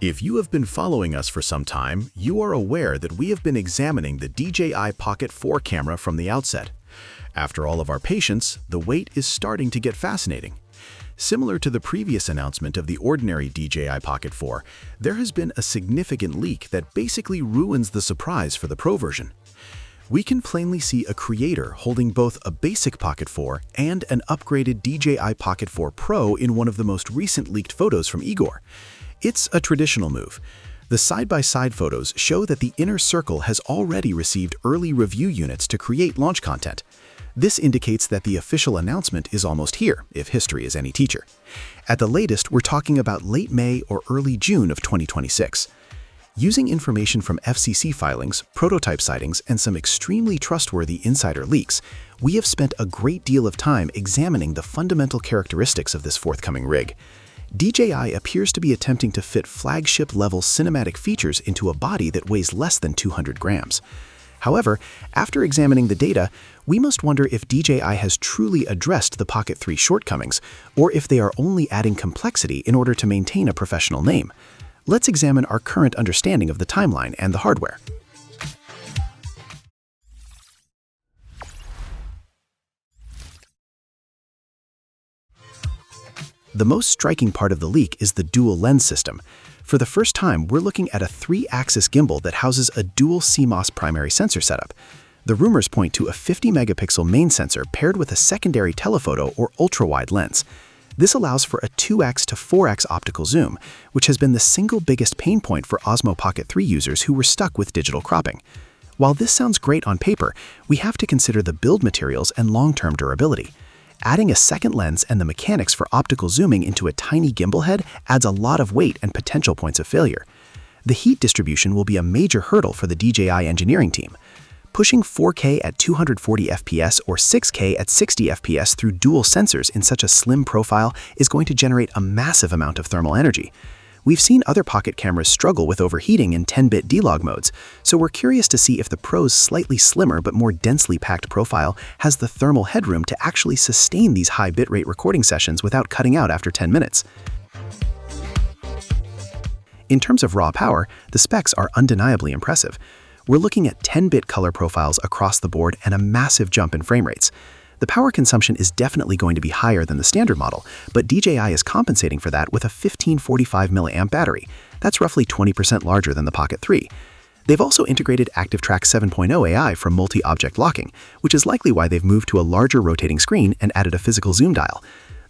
If you have been following us for some time, you are aware that we have been examining the DJI Pocket 4 camera from the outset. After all of our patience, the wait is starting to get fascinating. Similar to the previous announcement of the ordinary DJI Pocket 4, there has been a significant leak that basically ruins the surprise for the Pro version. We can plainly see a creator holding both a basic Pocket 4 and an upgraded DJI Pocket 4 Pro in one of the most recent leaked photos from Igor. It's a traditional move. The side-by-side photos show that the inner circle has already received early review units to create launch content. This indicates that the official announcement is almost here, if history is any teacher. At the latest, we're talking about late May or early June of 2026. Using information from FCC filings, prototype sightings, and some extremely trustworthy insider leaks, we have spent a great deal of time examining the fundamental characteristics of this forthcoming rig. DJI appears to be attempting to fit flagship-level cinematic features into a body that weighs less than 200 grams. However, after examining the data, we must wonder if DJI has truly addressed the Pocket 3 shortcomings, or if they are only adding complexity in order to maintain a professional name. Let's examine our current understanding of the timeline and the hardware. The most striking part of the leak is the dual lens system. For the first time, we're looking at a 3-axis gimbal that houses a dual CMOS primary sensor setup. The rumors point to a 50-megapixel main sensor paired with a secondary telephoto or ultra-wide lens. This allows for a 2x to 4x optical zoom, which has been the single biggest pain point for Osmo Pocket 3 users who were stuck with digital cropping. While this sounds great on paper, we have to consider the build materials and long-term durability. Adding a second lens and the mechanics for optical zooming into a tiny gimbal head adds a lot of weight and potential points of failure. The heat distribution will be a major hurdle for the DJI engineering team. Pushing 4K at 240 FPS or 6K at 60 FPS through dual sensors in such a slim profile is going to generate a massive amount of thermal energy. We've seen other Pocket cameras struggle with overheating in 10-bit D-Log modes, so we're curious to see if the Pro's slightly slimmer but more densely packed profile has the thermal headroom to actually sustain these high bitrate recording sessions without cutting out after 10 minutes. In terms of raw power, the specs are undeniably impressive. We're looking at 10-bit color profiles across the board and a massive jump in frame rates. The power consumption is definitely going to be higher than the standard model, but DJI is compensating for that with a 1545 mAh battery. That's roughly 20% larger than the Pocket 3. They've also integrated ActiveTrack 7.0 AI for multi-object locking, which is likely why they've moved to a larger rotating screen and added a physical zoom dial.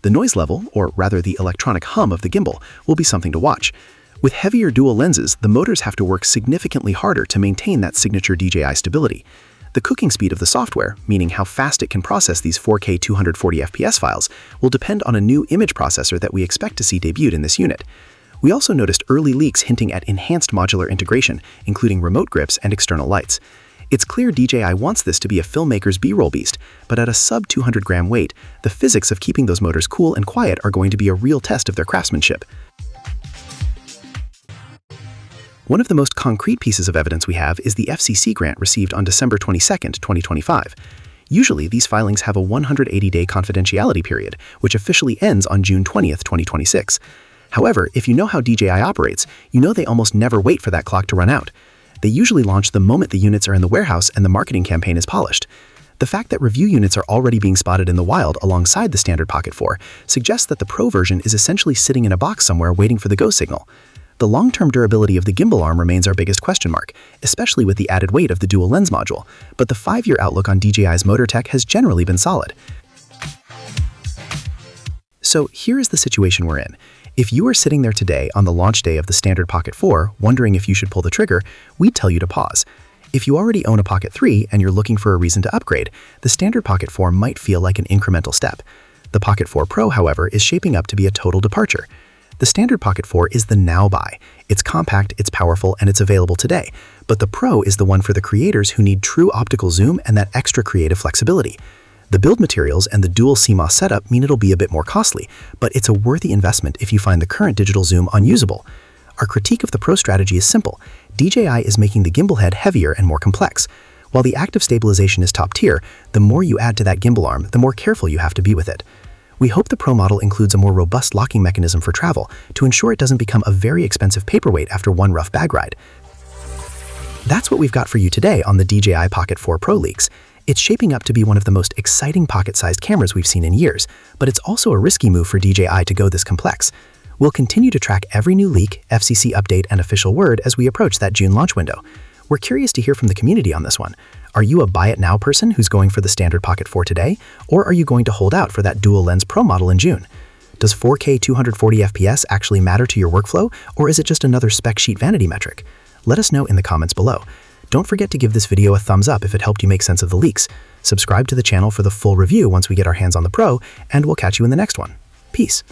The noise level, or rather the electronic hum of the gimbal, will be something to watch. With heavier dual lenses, the motors have to work significantly harder to maintain that signature DJI stability. The cooking speed of the software, meaning how fast it can process these 4K 240 FPS files, will depend on a new image processor that we expect to see debuted in this unit. We also noticed early leaks hinting at enhanced modular integration, including remote grips and external lights. It's clear DJI wants this to be a filmmaker's B-roll beast, but at a sub-200-gram weight, the physics of keeping those motors cool and quiet are going to be a real test of their craftsmanship. One of the most concrete pieces of evidence we have is the FCC grant received on December 22, 2025. Usually, these filings have a 180-day confidentiality period, which officially ends on June 20, 2026. However, if you know how DJI operates, you know they almost never wait for that clock to run out. They usually launch the moment the units are in the warehouse and the marketing campaign is polished. The fact that review units are already being spotted in the wild alongside the standard Pocket 4 suggests that the Pro version is essentially sitting in a box somewhere waiting for the go signal. The long-term durability of the gimbal arm remains our biggest question mark, especially with the added weight of the dual lens module, but the 5-year outlook on DJI's motor tech has generally been solid. So here is the situation we're in. If you are sitting there today on the launch day of the standard Pocket 4, wondering if you should pull the trigger, we'd tell you to pause. If you already own a Pocket 3 and you're looking for a reason to upgrade, the standard Pocket 4 might feel like an incremental step. The Pocket 4 Pro, however, is shaping up to be a total departure. The standard Pocket 4 is the now buy. It's compact, it's powerful, and it's available today. But the Pro is the one for the creators who need true optical zoom and that extra creative flexibility. The build materials and the dual CMOS setup mean it'll be a bit more costly, but it's a worthy investment if you find the current digital zoom unusable. Our critique of the Pro strategy is simple. DJI is making the gimbal head heavier and more complex. While the active stabilization is top tier, the more you add to that gimbal arm, the more careful you have to be with it. We hope the Pro model includes a more robust locking mechanism for travel to ensure it doesn't become a very expensive paperweight after one rough bag ride. That's what we've got for you today on the DJI Pocket 4 Pro leaks. It's shaping up to be one of the most exciting pocket-sized cameras we've seen in years, but it's also a risky move for DJI to go this complex. We'll continue to track every new leak, FCC update, and official word as we approach that June launch window. We're curious to hear from the community on this one. Are you a buy-it-now person who's going for the standard Pocket 4 today, or are you going to hold out for that dual-lens Pro model in June? Does 4K 240 FPS actually matter to your workflow, or is it just another spec sheet vanity metric? Let us know in the comments below. Don't forget to give this video a thumbs up if it helped you make sense of the leaks. Subscribe to the channel for the full review once we get our hands on the Pro, and we'll catch you in the next one. Peace.